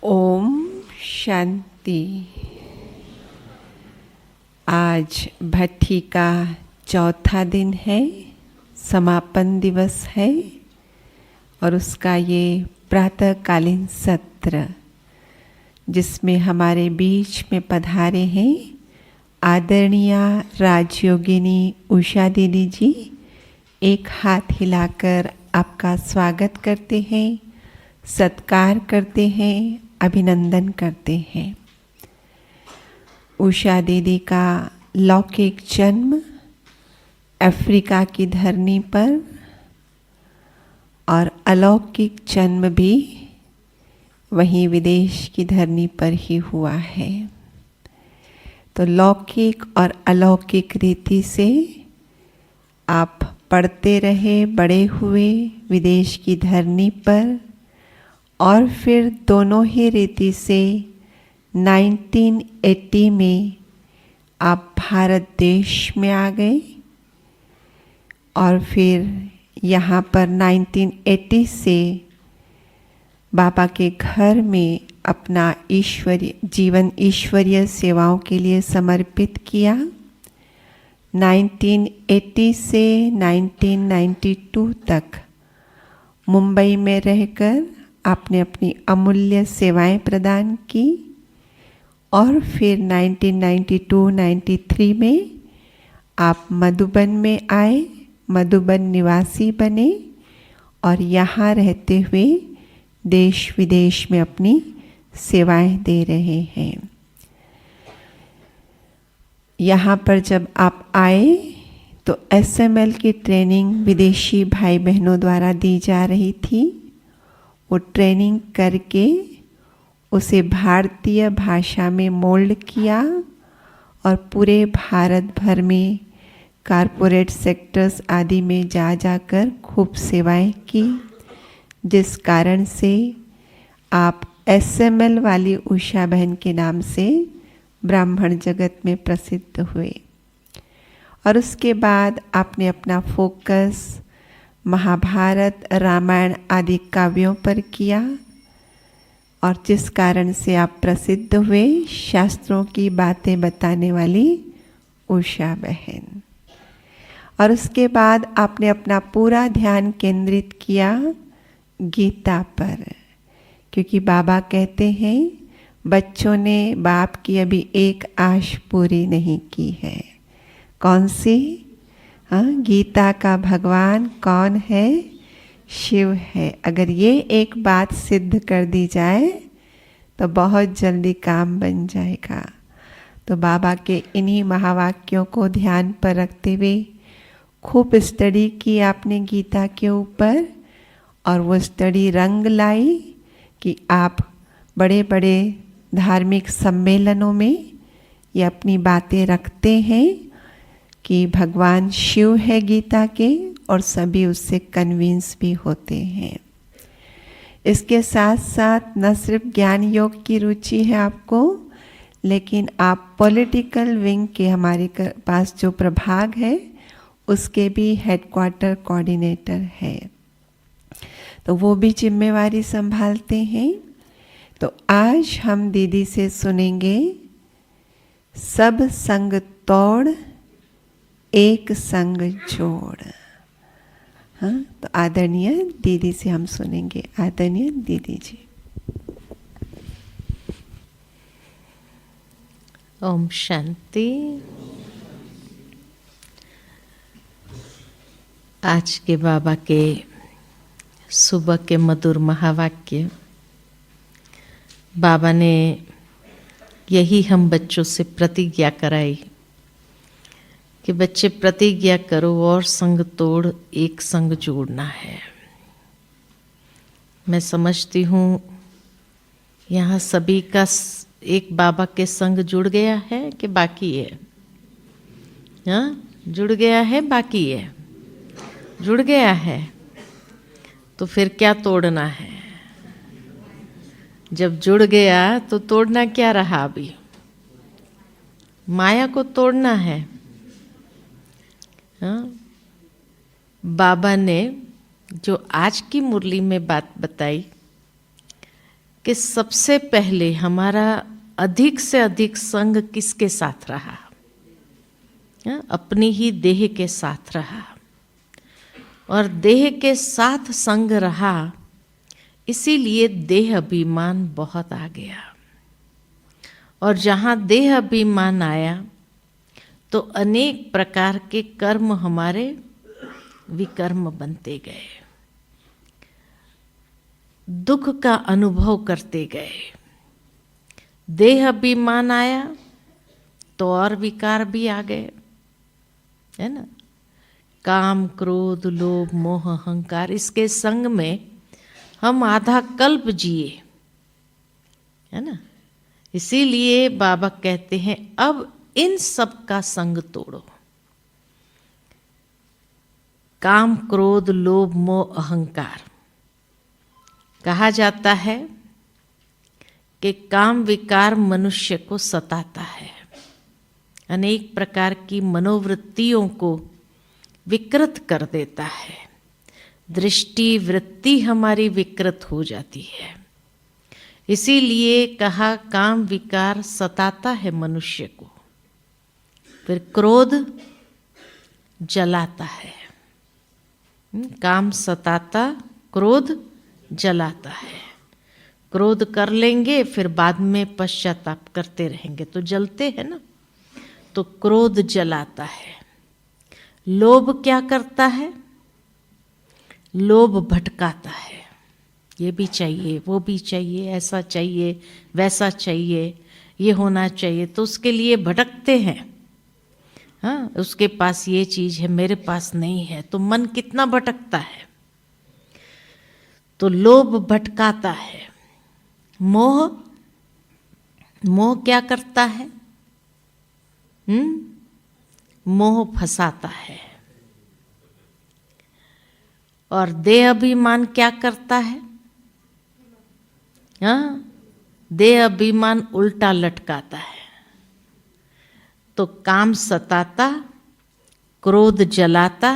ओम शांति। आज भट्ठी का चौथा दिन है, समापन दिवस है और उसका ये प्रातःकालीन सत्र जिसमें हमारे बीच में पधारे हैं आदरणीय राजयोगिनी उषा दीदी जी। एक हाथ हिलाकर आपका स्वागत करते हैं, सत्कार करते हैं, अभिनंदन करते हैं। उषा दीदी का लौकिक जन्म अफ्रीका की धरनी पर और अलौकिक जन्म भी वहीं विदेश की धरनी पर ही हुआ है। तो लौकिक और अलौकिक रीति से आप पढ़ते रहे, बड़े हुए विदेश की धरनी पर और फिर दोनों ही रीति से 1980 में आप भारत देश में आ गए और फिर यहाँ पर 1980 से बाबा के घर में अपना जीवन ईश्वरीय सेवाओं के लिए समर्पित किया। 1980 से 1992 तक मुंबई में रहकर आपने अपनी अमूल्य सेवाएं प्रदान की और फिर 1992-93 में आप मधुबन में आए, मधुबन निवासी बने और यहाँ रहते हुए देश विदेश में अपनी सेवाएं दे रहे हैं। यहाँ पर जब आप आए तो SML की ट्रेनिंग विदेशी भाई बहनों द्वारा दी जा रही थी। वो ट्रेनिंग करके उसे भारतीय भाषा में मोल्ड किया और पूरे भारत भर में कारपोरेट सेक्टर्स आदि में जाकर खूब सेवाएं की, जिस कारण से आप SML वाली उषा बहन के नाम से ब्राह्मण जगत में प्रसिद्ध हुए। और उसके बाद आपने अपना फोकस महाभारत, रामायण आदि काव्यों पर किया और जिस कारण से आप प्रसिद्ध हुए शास्त्रों की बातें बताने वाली उषा बहन। और उसके बाद आपने अपना पूरा ध्यान केंद्रित किया गीता पर, क्योंकि बाबा कहते हैं बच्चों ने बाप की अभी एक आश पूरी नहीं की है। कौन सी? गीता का भगवान कौन है? शिव है। अगर ये एक बात सिद्ध कर दी जाए तो बहुत जल्दी काम बन जाएगा। तो बाबा के इन्हीं महावाक्यों को ध्यान पर रखते हुए खूब स्टडी की आपने गीता के ऊपर और वो स्टडी रंग लाई कि आप बड़े बड़े धार्मिक सम्मेलनों में ये अपनी बातें रखते हैं कि भगवान शिव है गीता के और सभी उससे कन्विंस भी होते हैं। इसके साथ साथ न सिर्फ ज्ञान योग की रुचि है आपको, लेकिन आप पॉलिटिकल विंग के हमारे पास जो प्रभाग है उसके भी हेडक्वार्टर कोऑर्डिनेटर है, तो वो भी जिम्मेवारी संभालते हैं। तो आज हम दीदी से सुनेंगे सब संग तोड़ एक संग जोड़। हाँ, तो आदरणीय दीदी से हम सुनेंगे। आदरणीय दीदी जी। ओम शांति। आज के बाबा के सुबह के मधुर महावाक्य, बाबा ने यही हम बच्चों से प्रतिज्ञा कराई कि बच्चे प्रतिज्ञा करो और संग तोड़ एक संग जोड़ना है। मैं समझती हूँ यहाँ सभी का एक बाबा के संग जुड़ गया है कि बाकी है? हाँ, जुड़ गया है, बाकी है? जुड़ गया है तो फिर क्या तोड़ना है? जब जुड़ गया तो तोड़ना क्या रहा? अभी माया को तोड़ना है। हाँ? बाबा ने जो आज की मुरली में बात बताई कि सबसे पहले हमारा अधिक से अधिक संग किसके साथ रहा? अपनी ही देह के साथ रहा, और देह के साथ संग रहा, इसीलिए देह अभिमान बहुत आ गया। और जहाँ देह अभिमान आया तो अनेक प्रकार के कर्म हमारे विकर्म बनते गए, दुख का अनुभव करते गए। देह अभिमान आया तो और विकार भी आ गए, है ना। काम, क्रोध, लोभ, मोह, अहंकार, इसके संग में हम आधा कल्प जिए, है ना। इसीलिए बाबा कहते हैं अब इन सब का संग तोड़ो। काम, क्रोध, लोभ, मोह, अहंकार, कहा जाता है कि काम विकार मनुष्य को सताता है, अनेक प्रकार की मनोवृत्तियों को विकृत कर देता है, दृष्टि वृत्ति हमारी विकृत हो जाती है। इसीलिए कहा काम विकार सताता है मनुष्य को। फिर क्रोध जलाता है, काम सताता, क्रोध जलाता है। क्रोध कर लेंगे फिर बाद में पश्चाताप करते रहेंगे तो जलते हैं ना, तो क्रोध जलाता है। लोभ क्या करता है? लोभ भटकाता है, ये भी चाहिए, वो भी चाहिए, ऐसा चाहिए, वैसा चाहिए, ये होना चाहिए, तो उसके लिए भटकते हैं। हाँ, उसके पास ये चीज़ है, मेरे पास नहीं है, तो मन कितना भटकता है। तो लोभ भटकाता है। मोह, मोह क्या करता है? मोह फंसाता है। और देह अभिमान क्या करता है? हाँ, देह अभिमान उल्टा लटकाता है। तो काम सताता, क्रोध जलाता,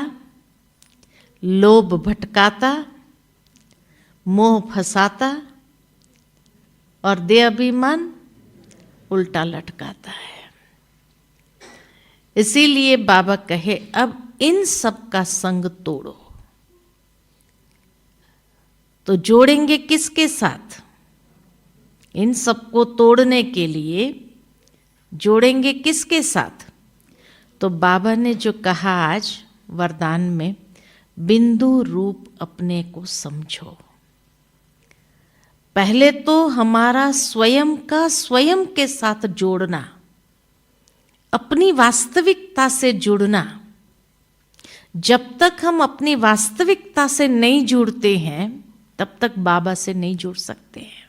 लोभ भटकाता, मोह फंसाता, और देह अभिमान उल्टा लटकाता है। इसीलिए बाबा कहे अब इन सब का संग तोड़ो। तो जोड़ेंगे किसके साथ? इन सबको तोड़ने के लिए जोड़ेंगे किसके साथ? तो बाबा ने जो कहा आज वरदान में, बिंदु रूप अपने को समझो। पहले तो हमारा स्वयं का स्वयं के साथ जोड़ना, अपनी वास्तविकता से जुड़ना। जब तक हम अपनी वास्तविकता से नहीं जुड़ते हैं तब तक बाबा से नहीं जुड़ सकते हैं।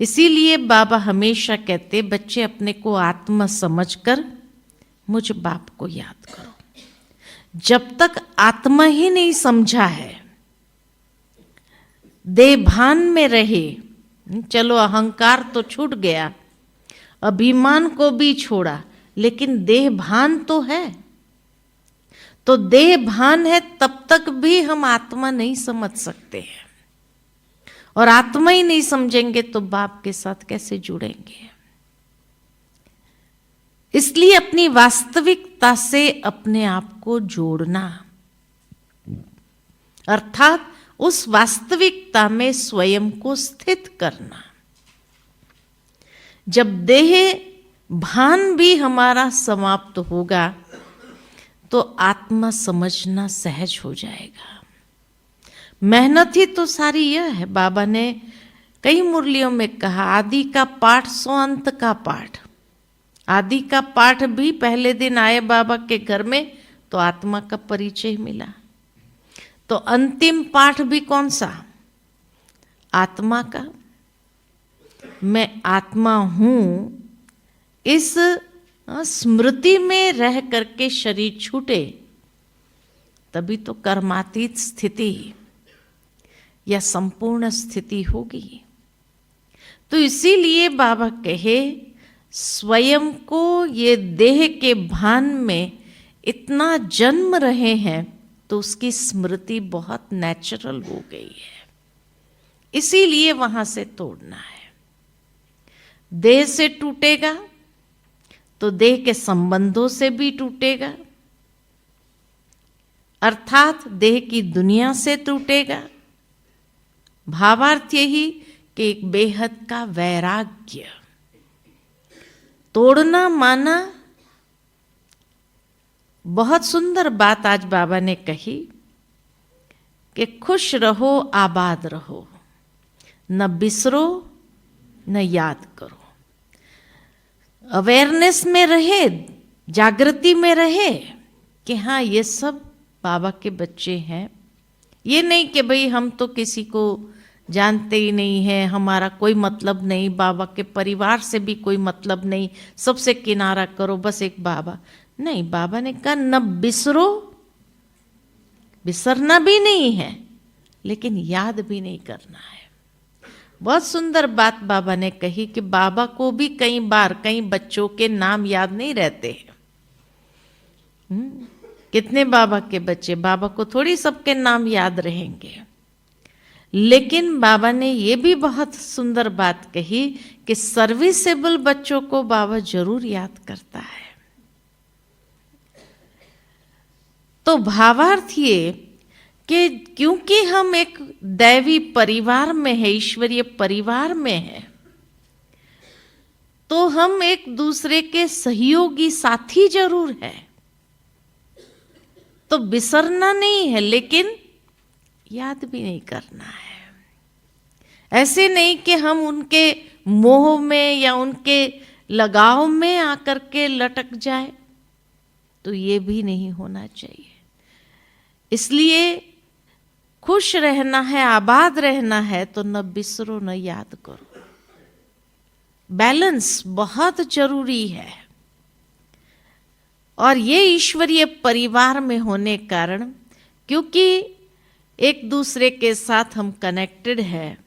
इसीलिए बाबा हमेशा कहते, बच्चे अपने को आत्मा समझकर मुझ बाप को याद करो। जब तक आत्मा ही नहीं समझा है, देभान में रहे, चलो अहंकार तो छूट गया, अभिमान को भी छोड़ा, लेकिन देह भान तो है। तो देह भान है तब तक भी हम आत्मा नहीं समझ सकते हैं, और आत्मा ही नहीं समझेंगे तो बाप के साथ कैसे जुड़ेंगे। इसलिए अपनी वास्तविकता से अपने आप को जोड़ना, अर्थात उस वास्तविकता में स्वयं को स्थित करना। जब देह भान भी हमारा समाप्त होगा तो आत्मा समझना सहज हो जाएगा। मेहनत ही तो सारी यह है। बाबा ने कई मुरलियों में कहा, आदि का पाठ सो अंत का पाठ। आदि का पाठ भी पहले दिन आए बाबा के घर में तो आत्मा का परिचय मिला, तो अंतिम पाठ भी कौन सा? आत्मा का। मैं आत्मा हूं, इस स्मृति में रह करके शरीर छूटे तभी तो कर्मातीत स्थिति या संपूर्ण स्थिति होगी। तो इसीलिए बाबा कहे, स्वयं को ये देह के भान में इतना जन्म रहे हैं तो उसकी स्मृति बहुत नेचुरल हो गई है। इसीलिए वहां से तोड़ना है। देह से टूटेगा तो देह के संबंधों से भी टूटेगा, अर्थात देह की दुनिया से टूटेगा। भावार्थ यही कि एक बेहद का वैराग्य। तोड़ना माना, बहुत सुंदर बात आज बाबा ने कही कि खुश रहो, आबाद रहो, न बिसरो न याद करो। अवेयरनेस में रहे, जागृति में रहे कि हाँ ये सब बाबा के बच्चे हैं। ये नहीं कि भाई हम तो किसी को जानते ही नहीं है, हमारा कोई मतलब नहीं, बाबा के परिवार से भी कोई मतलब नहीं, सबसे किनारा करो, बस एक बाबा। नहीं, बाबा ने कहा न बिसरो, बिसरना भी नहीं है लेकिन याद भी नहीं करना है। बहुत सुंदर बात बाबा ने कही कि बाबा को भी कई बार कई बच्चों के नाम याद नहीं रहते हैं। कितने बाबा के बच्चे, बाबा को थोड़ी सबके नाम याद रहेंगे। लेकिन बाबा ने ये भी बहुत सुंदर बात कही कि सर्विसेबल बच्चों को बाबा जरूर याद करता है। तो भावार्थ ये कि क्योंकि हम एक दैवी परिवार में है, ईश्वरीय परिवार में है, तो हम एक दूसरे के सहयोगी साथी जरूर है। तो बिसरना नहीं है लेकिन याद भी नहीं करना है। ऐसे नहीं कि हम उनके मोह में या उनके लगाव में आकर के लटक जाए, तो ये भी नहीं होना चाहिए। इसलिए खुश रहना है, आबाद रहना है तो न बिसरो न याद करो। बैलेंस बहुत जरूरी है। और ये ईश्वरीय परिवार में होने कारण, क्योंकि एक दूसरे के साथ हम कनेक्टेड है,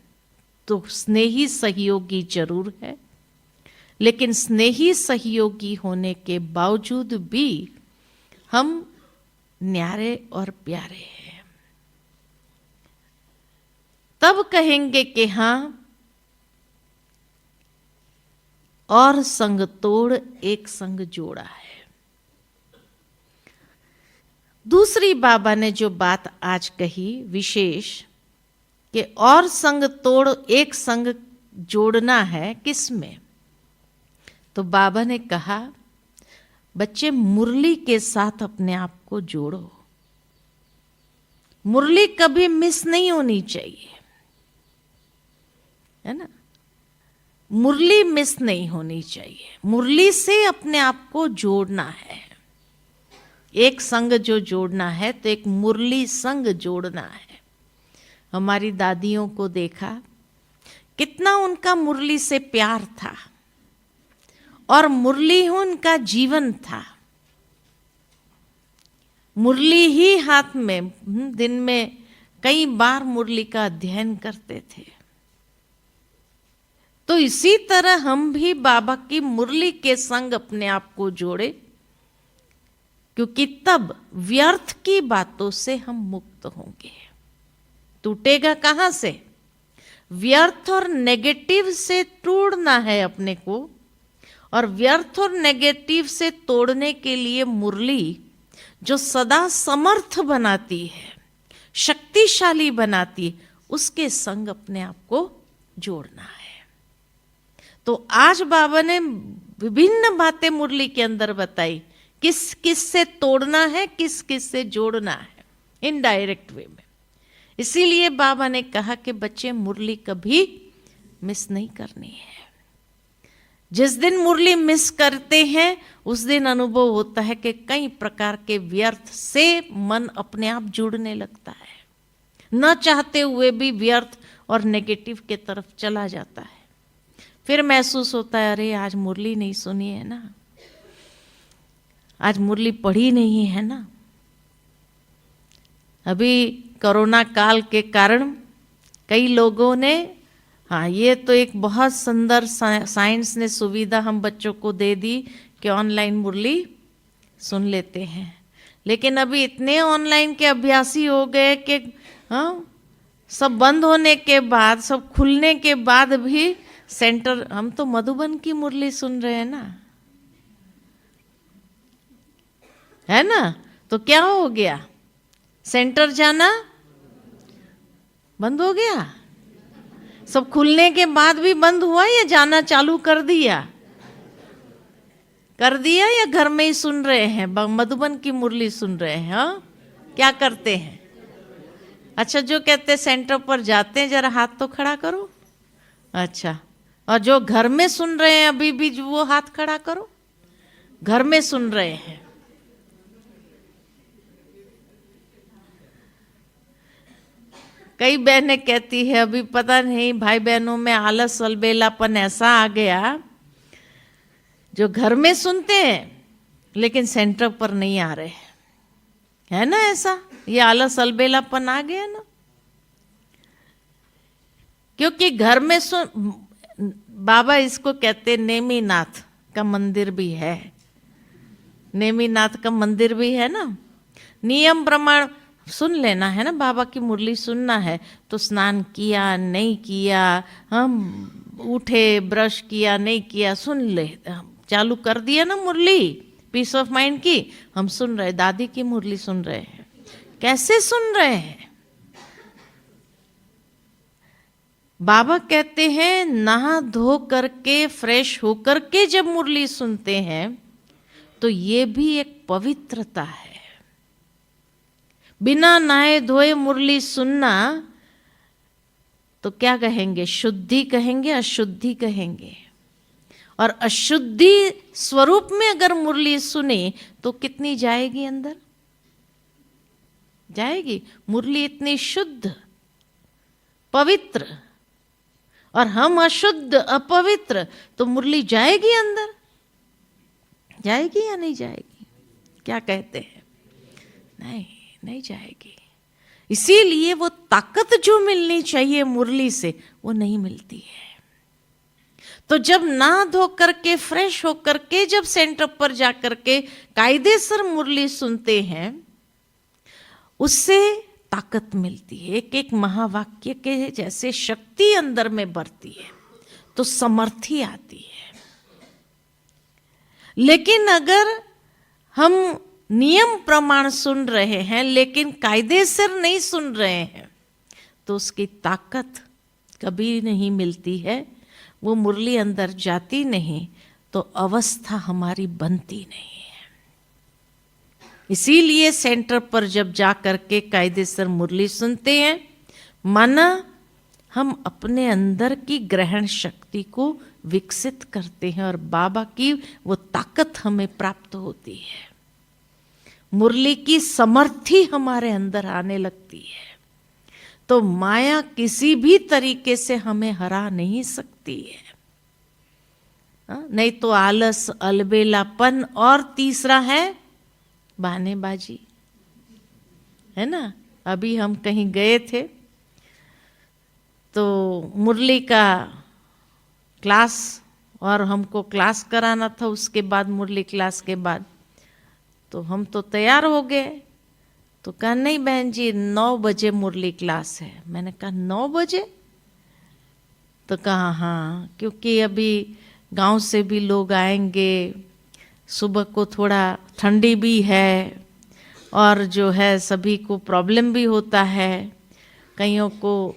तो स्नेही सहयोगी जरूर है, लेकिन स्नेही सहयोगी होने के बावजूद भी हम न्यारे और प्यारे हैं। तब कहेंगे कि हाँ, और संग तोड़ एक संग जोड़ा है। दूसरी बाबा ने जो बात आज कही विशेष, कि और संग तोड़ एक संग जोड़ना है, किसमें? तो बाबा ने कहा बच्चे मुरली के साथ अपने आप को जोड़ो। मुरली कभी मिस नहीं होनी चाहिए, है ना? मुरली मिस नहीं होनी चाहिए। मुरली से अपने आप को जोड़ना है। एक संग जो जोड़ना है तो एक मुरली संग जोड़ना है। हमारी दादियों को देखा, कितना उनका मुरली से प्यार था और मुरली ही उनका जीवन था। मुरली ही हाथ में, दिन में कई बार मुरली का अध्ययन करते थे। तो इसी तरह हम भी बाबा की मुरली के संग अपने आप को जोड़े, क्योंकि तब व्यर्थ की बातों से हम मुक्त होंगे। टूटेगा कहां से? व्यर्थ और नेगेटिव से तोड़ना है अपने को। और व्यर्थ और नेगेटिव से तोड़ने के लिए मुरली जो सदा समर्थ बनाती है, शक्तिशाली बनाती है, उसके संग अपने आप को जोड़ना है। तो आज बाबा ने विभिन्न बातें मुरली के अंदर बताई, किस किस से तोड़ना है, किस किस से जोड़ना है, इनडायरेक्ट वे में। इसीलिए बाबा ने कहा कि बच्चे मुरली कभी मिस नहीं करनी है। जिस दिन मुरली मिस करते हैं उस दिन अनुभव होता है कि कई प्रकार के व्यर्थ से मन अपने आप जुड़ने लगता है, न चाहते हुए भी व्यर्थ और नेगेटिव के तरफ चला जाता है। फिर महसूस होता है अरे आज मुरली नहीं सुनी है ना, आज मुरली पढ़ी नहीं है ना। अभी कोरोना काल के कारण कई लोगों ने, हाँ ये तो एक बहुत सुंदर साइंस ने सुविधा हम बच्चों को दे दी कि ऑनलाइन मुरली सुन लेते हैं। लेकिन अभी इतने ऑनलाइन के अभ्यासी हो गए कि हाँ सब बंद होने के बाद, सब खुलने के बाद भी सेंटर, हम तो मधुबन की मुरली सुन रहे हैं ना, है ना? तो क्या हो गया? सेंटर जाना बंद हो गया? सब खुलने के बाद भी बंद हुआ या जाना चालू कर दिया? कर दिया या घर में ही सुन रहे हैं, मधुबन की मुरली सुन रहे हैं? हाँ, क्या करते हैं? अच्छा, जो कहते हैं सेंटर पर जाते हैं, जरा हाथ तो खड़ा करो। अच्छा, और जो घर में सुन रहे हैं अभी भी, वो हाथ खड़ा करो। घर में सुन रहे हैं, कई बहनें कहती है अभी पता नहीं भाई बहनों में आलस अलबेलापन ऐसा आ गया, जो घर में सुनते हैं लेकिन सेंटर पर नहीं आ रहे, है ना? ऐसा ये आलस अलबेलापन आ गया ना, क्योंकि घर में सुन, बाबा इसको कहते नेमीनाथ का मंदिर भी है, नेमीनाथ का मंदिर भी है ना। नियम प्रमाण सुन लेना है ना, बाबा की मुरली सुनना है तो स्नान किया नहीं किया, हम उठे ब्रश किया नहीं किया, सुन ले, चालू कर दिया ना मुरली, पीस ऑफ माइंड की, हम सुन रहे, दादी की मुरली सुन रहे हैं। कैसे सुन रहे हैं? बाबा कहते हैं नहा धो करके फ्रेश होकर के जब मुरली सुनते हैं तो ये भी एक पवित्रता है। बिना नहाए धोए मुरली सुनना तो क्या कहेंगे? शुद्धि कहेंगे, अशुद्धि कहेंगे। और अशुद्धि स्वरूप में अगर मुरली सुने तो कितनी जाएगी अंदर? जाएगी। मुरली इतनी शुद्ध पवित्र और हम अशुद्ध अपवित्र, तो मुरली जाएगी अंदर? जाएगी या नहीं जाएगी? क्या कहते हैं? नहीं, नहीं जाएगी। इसीलिए वो ताकत जो मिलनी चाहिए मुरली से, वो नहीं मिलती है। तो जब नहा धो करके फ्रेश होकर के जब सेंटर पर जाकर के कायदे से मुरली सुनते हैं, उससे ताकत मिलती है। एक एक महावाक्य के जैसे शक्ति अंदर में बढ़ती है, तो समर्थी आती है। लेकिन अगर हम नियम प्रमाण सुन रहे हैं लेकिन कायदे से नहीं सुन रहे हैं, तो उसकी ताकत कभी नहीं मिलती है। वो मुरली अंदर जाती नहीं तो अवस्था हमारी बनती नहीं है। इसीलिए सेंटर पर जब जा करके कायदेसर मुरली सुनते हैं, माना हम अपने अंदर की ग्रहण शक्ति को विकसित करते हैं और बाबा की वो ताकत हमें प्राप्त होती है। मुरली की समर्थी हमारे अंदर आने लगती है, तो माया किसी भी तरीके से हमें हरा नहीं सकती है। नहीं तो आलस, अलबेलापन, और तीसरा है बहानेबाजी, है ना। अभी हम कहीं गए थे तो मुरली का क्लास, और हमको क्लास कराना था, उसके बाद मुरली क्लास के बाद तो हम तो तैयार हो गए। तो कहा नहीं बहन जी 9 बजे मुरली क्लास है। मैंने कहा 9 बजे? तो कहा हाँ, क्योंकि अभी गांव से भी लोग आएंगे, सुबह को थोड़ा ठंडी भी है और जो है सभी को प्रॉब्लम भी होता है, कईयों को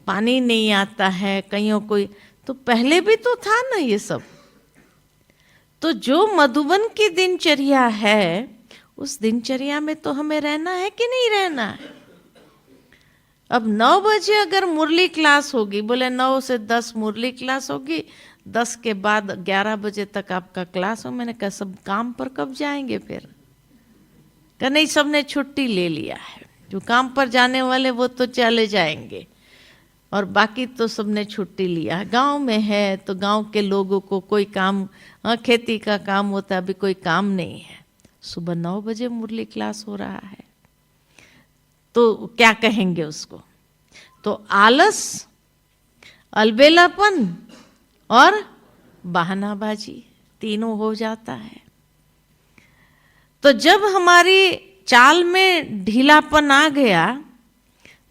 पानी नहीं आता है, कईयों को, तो पहले भी तो था ना ये सब। तो जो मधुबन की दिनचर्या है, उस दिनचर्या में तो हमें रहना है कि नहीं रहना है। अब 9 बजे अगर मुरली क्लास होगी, बोले 9 से 10 मुरली क्लास होगी, 10 के बाद 11 बजे तक आपका क्लास हो। मैंने कहा सब काम पर कब जाएंगे फिर? कहा नहीं, सबने छुट्टी ले लिया है, जो काम पर जाने वाले वो तो चले जाएंगे और बाकी तो सबने छुट्टी लिया है। गांव में है तो गांव के लोगों को कोई काम, खेती का काम होता है, अभी कोई काम नहीं है। सुबह 9 बजे मुरली क्लास हो रहा है, तो क्या कहेंगे उसको? तो आलस, अलबेलापन और बहानाबाजी तीनों हो जाता है। तो जब हमारी चाल में ढीलापन आ गया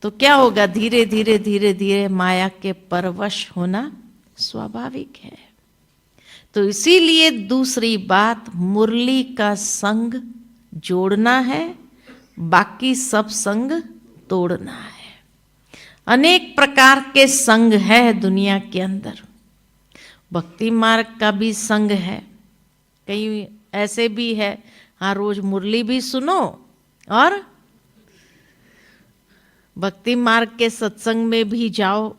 तो क्या होगा, धीरे धीरे धीरे धीरे माया के परवश होना स्वाभाविक है। तो इसीलिए दूसरी बात, मुरली का संग जोड़ना है, बाकी सब संग तोड़ना है। अनेक प्रकार के संग है दुनिया के अंदर। भक्ति मार्ग का भी संग है, कई ऐसे भी है, हाँ रोज मुरली भी सुनो और भक्ति मार्ग के सत्संग में भी जाओ,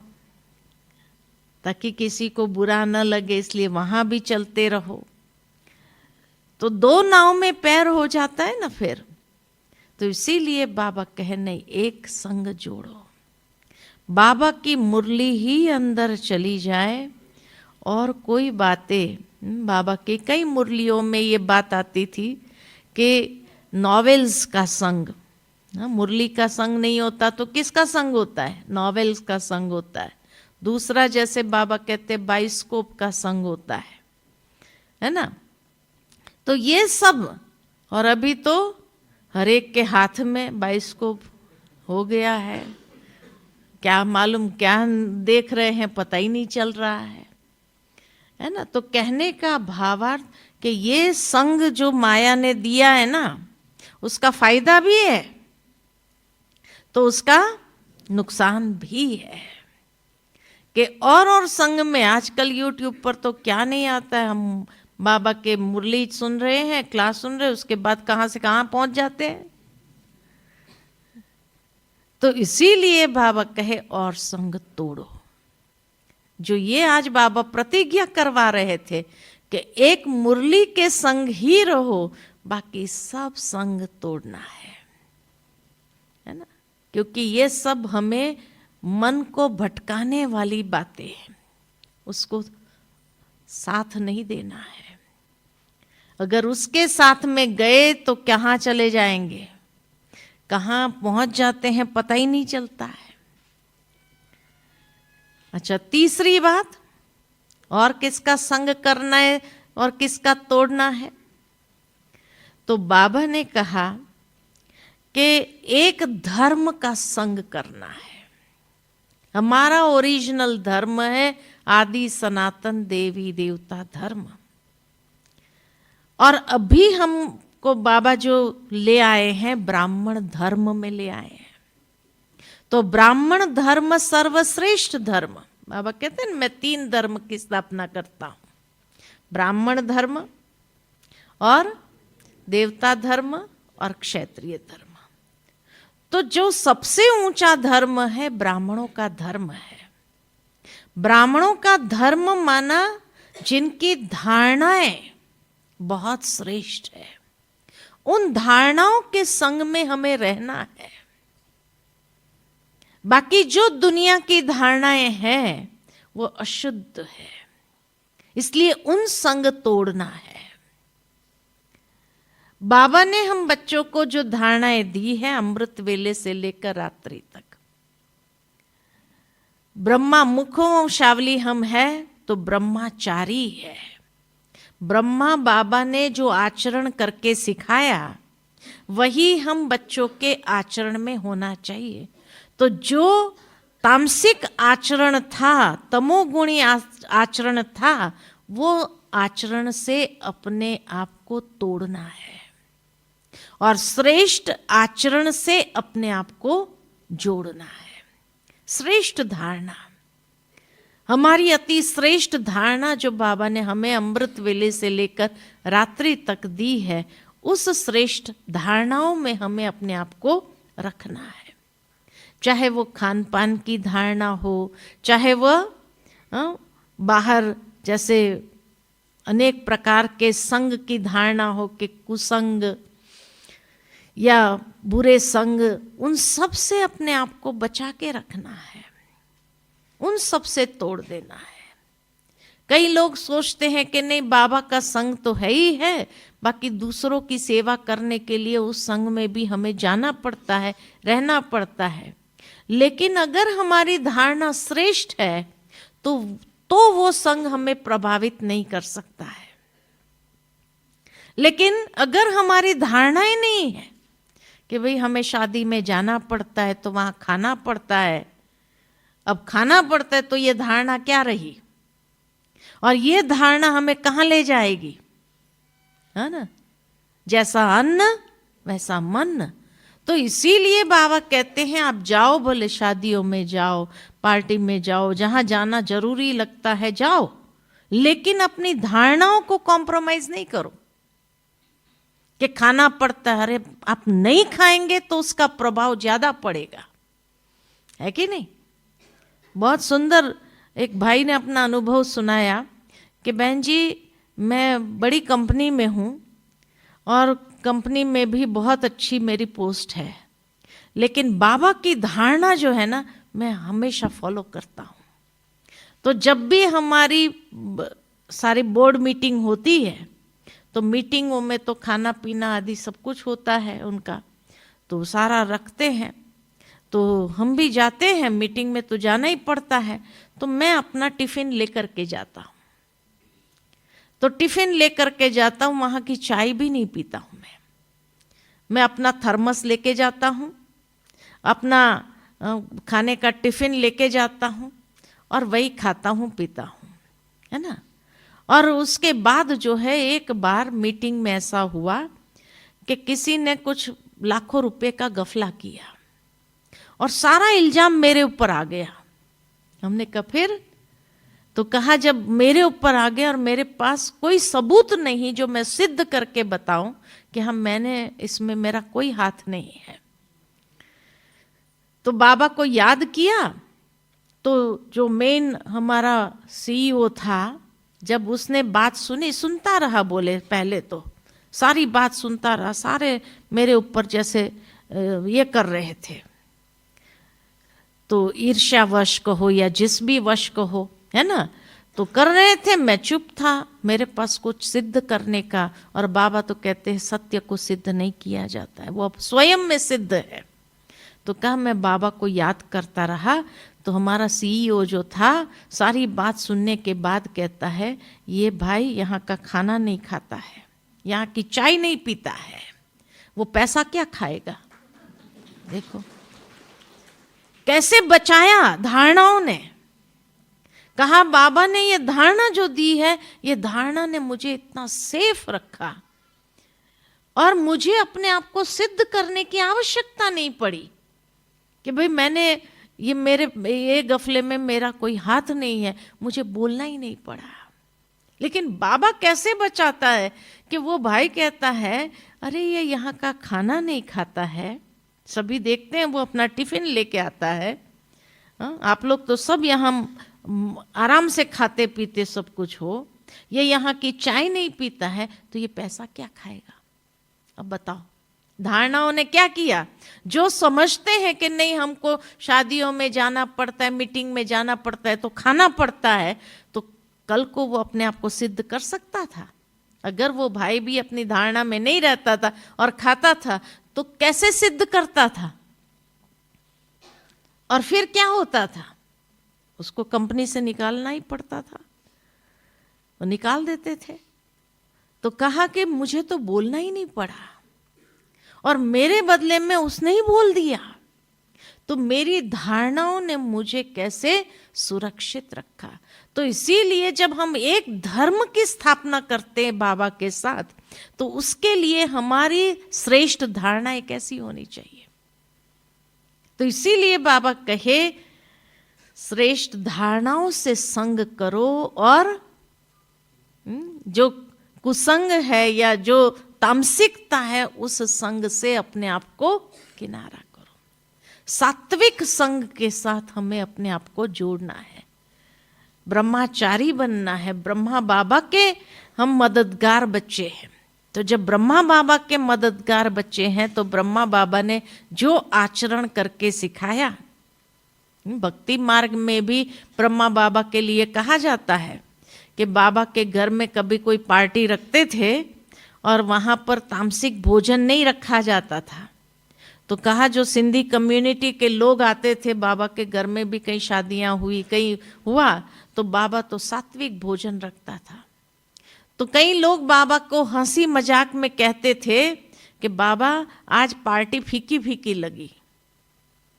ताकि किसी को बुरा न लगे, इसलिए वहां भी चलते रहो। तो दो नाव में पैर हो जाता है ना फिर। तो इसीलिए बाबा कहे नहीं, एक संग जोड़ो। बाबा की मुरली ही अंदर चली जाए और कोई बातें, बाबा की कई मुरलियों में ये बात आती थी कि नॉवेल्स का संग, मुरली का संग नहीं होता तो किसका संग होता है? नॉवेल्स का संग होता है। दूसरा जैसे बाबा कहते बाइस्कोप का संग होता है ना। तो ये सब, और अभी तो हर एक के हाथ में बाइस्कोप हो गया है, क्या मालूम क्या देख रहे हैं पता ही नहीं चल रहा है ना। तो कहने का भावार्थ कि ये संग जो माया ने दिया है ना, उसका फायदा भी है तो उसका नुकसान भी है। कि और संग में आजकल यूट्यूब पर तो क्या नहीं आता है, हम बाबा के मुरली सुन रहे हैं, क्लास सुन रहे हैं, उसके बाद कहाँ से कहाँ पहुंच जाते हैं। तो इसीलिए बाबा कहे और संग तोड़ो। जो ये आज बाबा प्रतिज्ञा करवा रहे थे कि एक मुरली के संग ही रहो, बाकी सब संग तोड़ना है ना। क्योंकि ये सब हमें मन को भटकाने वाली बातें हैं, उसको साथ नहीं देना है। अगर उसके साथ में गए तो कहाँ चले जाएंगे, कहाँ पहुंच जाते हैं पता ही नहीं चलता है। अच्छा, तीसरी बात, और किसका संग करना है और किसका तोड़ना है। तो बाबा ने कहा कि एक धर्म का संग करना है। हमारा ओरिजिनल धर्म है आदि सनातन देवी देवता धर्म। और अभी हमको बाबा जो ले आए हैं ब्राह्मण धर्म में ले आए हैं। तो ब्राह्मण धर्म सर्वश्रेष्ठ धर्म। बाबा कहते हैं मैं 3 धर्म की स्थापना करता हूं, ब्राह्मण धर्म और देवता धर्म और क्षत्रिय धर्म। तो जो सबसे ऊंचा धर्म है ब्राह्मणों का धर्म है। ब्राह्मणों का धर्म माना जिनकी धारणाएं बहुत श्रेष्ठ है, उन धारणाओं के संग में हमें रहना है। बाकी जो दुनिया की धारणाएं हैं वो अशुद्ध है, इसलिए उन संग तोड़ना है। बाबा ने हम बच्चों को जो धारणाएं दी है अमृत वेले से लेकर रात्रि तक, ब्रह्मा मुखवंशावली हम है तो ब्रह्माचारी है। ब्रह्मा बाबा ने जो आचरण करके सिखाया वही हम बच्चों के आचरण में होना चाहिए। तो जो तामसिक आचरण था, तमोगुणी आचरण था, वो आचरण से अपने आप को तोड़ना है और श्रेष्ठ आचरण से अपने आप को जोड़ना है। श्रेष्ठ धारणा, हमारी अति श्रेष्ठ धारणा जो बाबा ने हमें अमृत वेले से लेकर रात्रि तक दी है, उस श्रेष्ठ धारणाओं में हमें अपने आप को रखना है। चाहे वो खान पान की धारणा हो, चाहे वह बाहर जैसे अनेक प्रकार के संग की धारणा हो कि कुसंग या बुरे संग, उन सब से अपने आप को बचा के रखना है, उन सब से तोड़ देना है। कई लोग सोचते हैं कि नहीं बाबा का संग तो है ही है, बाकी दूसरों की सेवा करने के लिए उस संग में भी हमें जाना पड़ता है, रहना पड़ता है। लेकिन अगर हमारी धारणा श्रेष्ठ है तो वो संग हमें प्रभावित नहीं कर सकता है। लेकिन अगर हमारी धारणा ही नहीं है कि भाई हमें शादी में जाना पड़ता है तो वहाँ खाना पड़ता है। अब खाना पड़ता है तो ये धारणा क्या रही, और ये धारणा हमें कहाँ ले जाएगी, है ना। जैसा अन्न वैसा मन। तो इसीलिए बाबा कहते हैं आप जाओ, बोले शादियों में जाओ, पार्टी में जाओ, जहाँ जाना जरूरी लगता है जाओ, लेकिन अपनी धारणाओं को कॉम्प्रोमाइज नहीं करो कि खाना पड़ता है। अरे आप नहीं खाएंगे तो उसका प्रभाव ज्यादा पड़ेगा, है कि नहीं। बहुत सुंदर एक भाई ने अपना अनुभव सुनाया कि बहन जी मैं बड़ी कंपनी में हूँ और कंपनी में भी बहुत अच्छी मेरी पोस्ट है, लेकिन बाबा की धारणा जो है ना मैं हमेशा फॉलो करता हूँ। तो जब भी हमारी सारी बोर्ड मीटिंग होती है तो मीटिंगों में तो खाना पीना आदि सब कुछ होता है उनका, तो सारा रखते हैं, तो हम भी जाते हैं मीटिंग में तो जाना ही पड़ता है। तो मैं अपना टिफिन लेकर के जाता हूँ, तो टिफिन लेकर के जाता हूँ, वहाँ की चाय भी नहीं पीता हूँ मैं अपना थर्मस लेके जाता हूँ, अपना खाने का टिफिन लेके जाता हूँ और वही खाता हूँ पीता हूँ, है ना। और उसके बाद जो है एक बार मीटिंग में ऐसा हुआ कि किसी ने कुछ लाखों रुपए का गफला किया और सारा इल्जाम मेरे ऊपर आ गया। हमने कहा फिर, तो कहा जब मेरे ऊपर आ गया और मेरे पास कोई सबूत नहीं जो मैं सिद्ध करके बताऊं कि हम मैंने इसमें मेरा कोई हाथ नहीं है, तो बाबा को याद किया। तो जो मेन हमारा सीईओ था, जब उसने बात सुनी, सुनता रहा, बोले पहले तो सारी बात सुनता रहा, सारे मेरे ऊपर जैसे ये कर रहे थे, तो ईर्ष्यावश कहो या जिस भी वश कहो, है ना, तो कर रहे थे। मैं चुप था, मेरे पास कुछ सिद्ध करने का, और बाबा तो कहते हैं सत्य को सिद्ध नहीं किया जाता है, वो अब स्वयं में सिद्ध है। तो कहा मैं बाबा को याद करता रहा, तो हमारा सीईओ जो था सारी बात सुनने के बाद कहता है ये भाई यहाँ का खाना नहीं खाता है, यहाँ की चाय नहीं पीता है, वो पैसा क्या खाएगा। देखो कैसे बचाया धारणाओं ने। कहा बाबा ने ये धारणा जो दी है, ये धारणा ने मुझे इतना सेफ रखा और मुझे अपने आप को सिद्ध करने की आवश्यकता नहीं पड़ी कि भाई मैंने ये गफले में मेरा कोई हाथ नहीं है, मुझे बोलना ही नहीं पड़ा। लेकिन बाबा कैसे बचाता है कि वो भाई कहता है अरे ये यहाँ का खाना नहीं खाता है, सभी देखते हैं वो अपना टिफिन लेके आता है, आप लोग तो सब यहाँ आराम से खाते पीते सब कुछ हो, ये यहाँ की चाय नहीं पीता है, तो ये पैसा क्या खाएगा। अब बताओ धारणाओं ने क्या किया। जो समझते हैं कि नहीं हमको शादियों में जाना पड़ता है, मीटिंग में जाना पड़ता है, तो खाना पड़ता है, तो कल को वो अपने आप को सिद्ध कर सकता था। अगर वो भाई भी अपनी धारणा में नहीं रहता था और खाता था तो कैसे सिद्ध करता था। और फिर क्या होता था, उसको कंपनी से निकालना ही पड़ता था, वो निकाल देते थे। तो कहा कि मुझे तो बोलना ही नहीं पड़ा और मेरे बदले में उसने ही बोल दिया, तो मेरी धारणाओं ने मुझे कैसे सुरक्षित रखा। तो इसीलिए जब हम एक धर्म की स्थापना करते हैं बाबा के साथ, तो उसके लिए हमारी श्रेष्ठ धारणाएं कैसी होनी चाहिए। तो इसीलिए बाबा कहे श्रेष्ठ धारणाओं से संग करो और जो कुसंग है या जो तामसिकता है उस संग से अपने आप को किनारा करो। सात्विक संग के साथ हमें अपने आप को जोड़ना है, ब्रह्माचारी बनना है। ब्रह्मा बाबा के हम मददगार बच्चे हैं, तो जब ब्रह्मा बाबा के मददगार बच्चे हैं तो ब्रह्मा बाबा ने जो आचरण करके सिखाया, भक्ति मार्ग में भी ब्रह्मा बाबा के लिए कहा जाता है कि बाबा के घर में कभी कोई पार्टी रखते थे और वहाँ पर तामसिक भोजन नहीं रखा जाता था, तो कहा जो सिंधी कम्युनिटी के लोग आते थे बाबा के घर में भी, कई शादियाँ हुई कहीं हुआ, तो बाबा तो सात्विक भोजन रखता था। तो कई लोग बाबा को हंसी मजाक में कहते थे कि बाबा आज पार्टी फीकी फीकी लगी,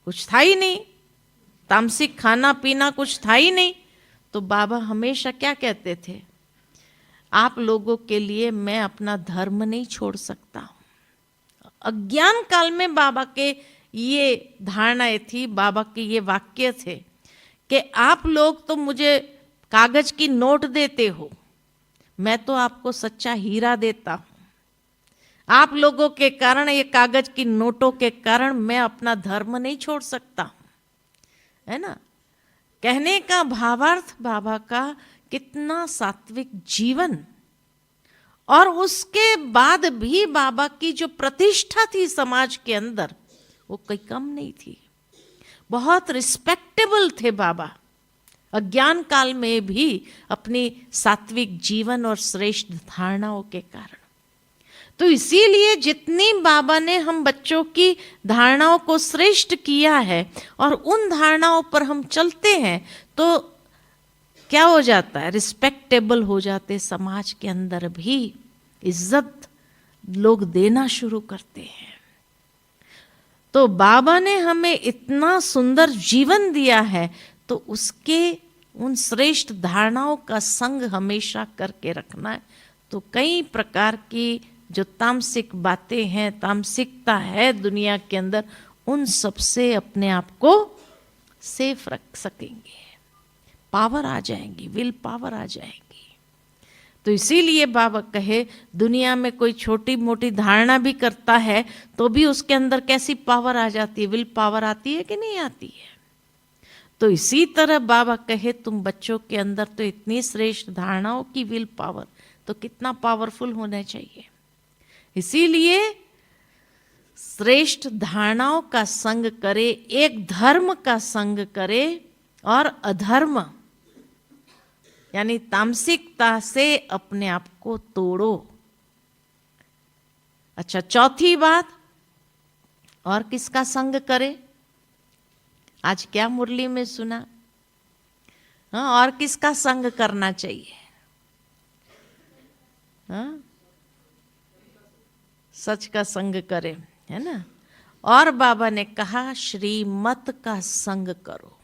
कुछ था ही नहीं, तामसिक खाना पीना कुछ था ही नहीं, तो बाबा हमेशा क्या कहते थे, आप लोगों के लिए मैं अपना धर्म नहीं छोड़ सकता हूं। अज्ञान काल में बाबा के ये धारणाएं थी, बाबा के ये वाक्य थे कि आप लोग तो मुझे कागज की नोट देते हो, मैं तो आपको सच्चा हीरा देता हूं। आप लोगों के कारण, ये कागज की नोटों के कारण मैं अपना धर्म नहीं छोड़ सकता हूं, है ना। कहने का भावार्थ बाबा का कितना सात्विक जीवन, और उसके बाद भी बाबा की जो प्रतिष्ठा थी समाज के अंदर वो कोई कम नहीं थी, बहुत रिस्पेक्टेबल थे बाबा अज्ञान काल में भी अपनी सात्विक जीवन और श्रेष्ठ धारणाओं के कारण। तो इसीलिए जितनी बाबा ने हम बच्चों की धारणाओं को श्रेष्ठ किया है और उन धारणाओं पर हम चलते हैं तो क्या हो जाता है, रिस्पेक्टेबल हो जाते, समाज के अंदर भी इज्जत लोग देना शुरू करते हैं। तो बाबा ने हमें इतना सुंदर जीवन दिया है, तो उसके उन श्रेष्ठ धारणाओं का संग हमेशा करके रखना है। तो कई प्रकार की जो तामसिक बातें हैं, तामसिकता है दुनिया के अंदर, उन सब से अपने आप को सेफ रख सकेंगे, पावर आ जाएंगी, विल पावर आ जाएगी। तो इसीलिए बाबा कहे दुनिया में कोई छोटी मोटी धारणा भी करता है तो भी उसके अंदर कैसी पावर आ जाती है, विल पावर आती है कि नहीं आती है। तो इसी तरह बाबा कहे तुम बच्चों के अंदर तो इतनी श्रेष्ठ धारणाओं की विल पावर, तो कितना पावरफुल होना चाहिए। इसीलिए श्रेष्ठ धारणाओं का संग करे, एक धर्म का संग करे और अधर्म यानी तामसिकता से अपने आप को तोड़ो। अच्छा, चौथी बात, और किसका संग करे, आज क्या मुरली में सुना, हाँ, और किसका संग करना चाहिए, हाँ, सच का संग करे, है ना। और बाबा ने कहा श्रीमत का संग करो।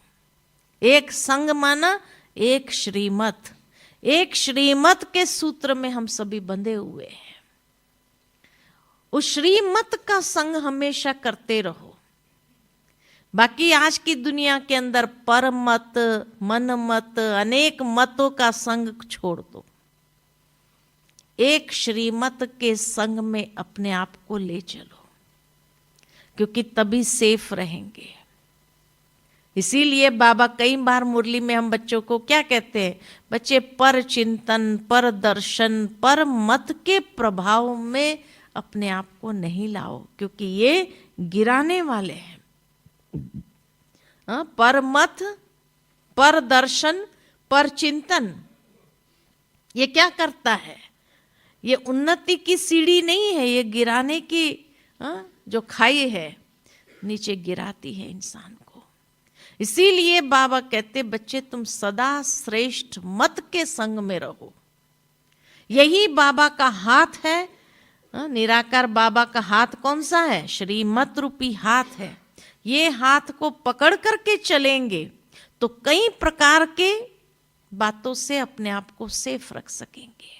एक संग माना एक श्रीमत, एक श्रीमत के सूत्र में हम सभी बंधे हुए हैं। उस श्रीमत का संग हमेशा करते रहो। बाकी आज की दुनिया के अंदर पर मत, मन मत, अनेक मतों का संग छोड़ दो, एक श्रीमत के संग में अपने आप को ले चलो, क्योंकि तभी सेफ रहेंगे। इसीलिए बाबा कई बार मुरली में हम बच्चों को क्या कहते हैं, बच्चे पर चिंतन, पर दर्शन, पर मत के प्रभाव में अपने आप को नहीं लाओ, क्योंकि ये गिराने वाले हैं। पर मत, पर दर्शन, पर चिंतन, ये क्या करता है, ये उन्नति की सीढ़ी नहीं है, ये गिराने की जो खाई है, नीचे गिराती है इंसान को। इसीलिए बाबा कहते बच्चे तुम सदा श्रेष्ठ मत के संग में रहो। यही बाबा का हाथ है, निराकार बाबा का हाथ कौन सा है, श्रीमत रूपी हाथ है। ये हाथ को पकड़ करके चलेंगे तो कई प्रकार के बातों से अपने आप को सेफ रख सकेंगे।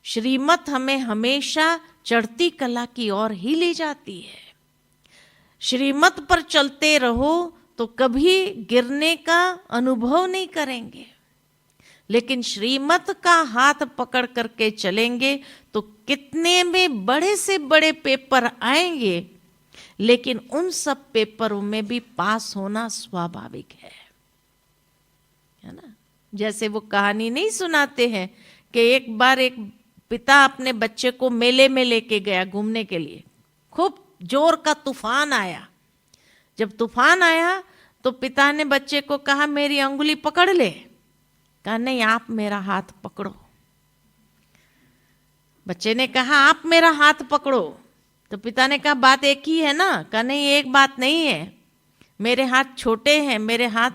श्रीमत हमें हमेशा चढ़ती कला की ओर ही ले जाती है। श्रीमत पर चलते रहो तो कभी गिरने का अनुभव नहीं करेंगे, लेकिन श्रीमत का हाथ पकड़ करके चलेंगे तो कितने में बड़े से बड़े पेपर आएंगे, लेकिन उन सब पेपरों में भी पास होना स्वाभाविक है ना। जैसे वो कहानी नहीं सुनाते हैं कि एक बार एक पिता अपने बच्चे को मेले में लेके गया घूमने के लिए, खूब जोर का तूफान आया। जब तूफान आया तो पिता ने बच्चे को कहा मेरी अंगुली पकड़ ले, कहा नहीं आप मेरा हाथ पकड़ो। बच्चे ने कहा आप मेरा हाथ पकड़ो, तो पिता ने कहा बात एक ही है ना, कहा नहीं एक बात नहीं है, मेरे हाथ छोटे हैं, मेरे हाथ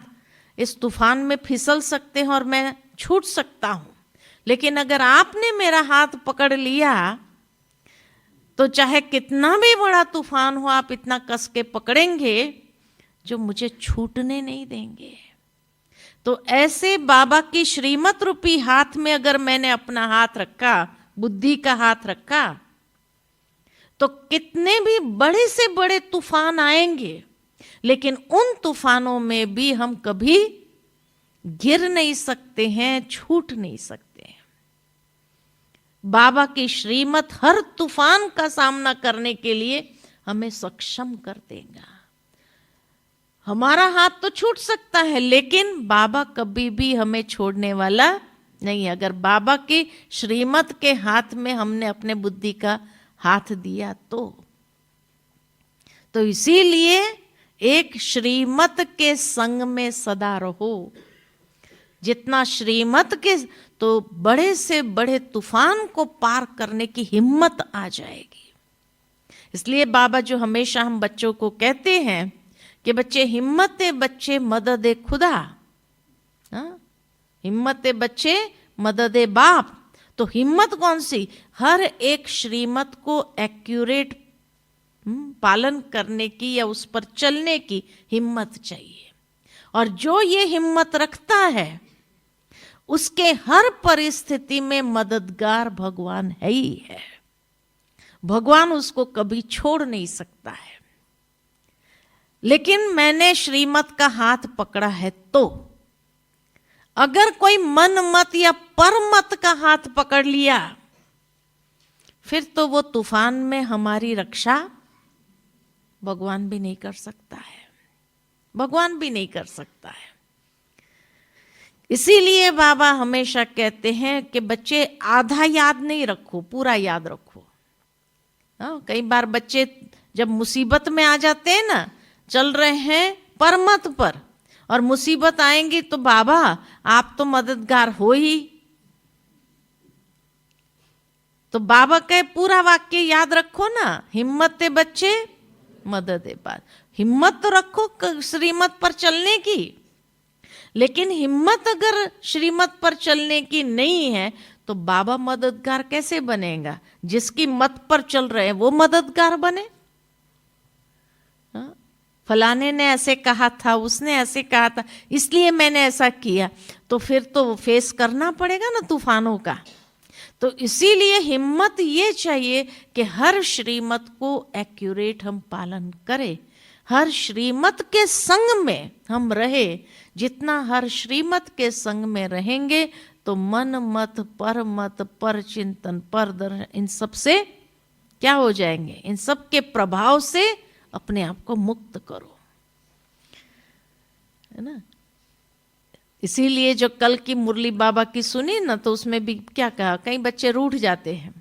इस तूफान में फिसल सकते हैं और मैं छूट सकता हूं, लेकिन अगर आपने मेरा हाथ पकड़ लिया तो चाहे कितना भी बड़ा तूफान हो, आप इतना कस के पकड़ेंगे जो मुझे छूटने नहीं देंगे। तो ऐसे बाबा की श्रीमत रूपी हाथ में अगर मैंने अपना हाथ रखा, बुद्धि का हाथ रखा, तो कितने भी बड़े से बड़े तूफान आएंगे, लेकिन उन तूफानों में भी हम कभी गिर नहीं सकते हैं, छूट नहीं सकते हैं। बाबा की श्रीमत हर तूफान का सामना करने के लिए हमें सक्षम कर देगा। हमारा हाथ तो छूट सकता है, लेकिन बाबा कभी भी हमें छोड़ने वाला नहीं। अगर बाबा की श्रीमत के हाथ में हमने अपने बुद्धि का हाथ दिया तो इसीलिए एक श्रीमत के संग में सदा रहो। जितना श्रीमत के, तो बड़े से बड़े तूफान को पार करने की हिम्मत आ जाएगी। इसलिए बाबा जो हमेशा हम बच्चों को कहते हैं कि बच्चे हिम्मत बच्चे मदद खुदा, हिम्मत बच्चे मदद बाप। तो हिम्मत कौन सी? हर एक श्रीमत को एक्यूरेट पालन करने की या उस पर चलने की हिम्मत चाहिए। और जो ये हिम्मत रखता है उसके हर परिस्थिति में मददगार भगवान है ही है। भगवान उसको कभी छोड़ नहीं सकता है। लेकिन मैंने श्रीमत का हाथ पकड़ा है, तो अगर कोई मन मत या परमत का हाथ पकड़ लिया, फिर तो वो तूफान में हमारी रक्षा भगवान भी नहीं कर सकता है। भगवान भी नहीं कर सकता है। इसीलिए बाबा हमेशा कहते हैं कि बच्चे आधा याद नहीं रखो, पूरा याद रखो। कई बार बच्चे जब मुसीबत में आ जाते हैं ना, चल रहे हैं परमत पर, और मुसीबत आएंगी तो बाबा आप तो मददगार हो ही। तो बाबा के पूरा वाक्य याद रखो ना, हिम्मत बच्चे मदद बात। हिम्मत तो रखो श्रीमत पर चलने की, लेकिन हिम्मत अगर श्रीमत पर चलने की नहीं है तो बाबा मददगार कैसे बनेगा? जिसकी मत पर चल रहे हैं वो मददगार बने। फलाने ने ऐसे कहा था, उसने ऐसे कहा था, इसलिए मैंने ऐसा किया, तो फिर तो फेस करना पड़ेगा ना तूफानों का। तो इसीलिए हिम्मत ये चाहिए कि हर श्रीमत को एक्यूरेट हम पालन करें, हर श्रीमत के संग में हम रहे। जितना हर श्रीमत के संग में रहेंगे तो मन मत, पर मत, पर चिंतन, पर दर्शन, इन सब से क्या हो जाएंगे? इन सब के प्रभाव से अपने आप को मुक्त करो, है ना। इसीलिए जो कल की मुरली बाबा की सुनी ना, तो उसमें भी क्या कहा, कई बच्चे रूठ जाते हैं।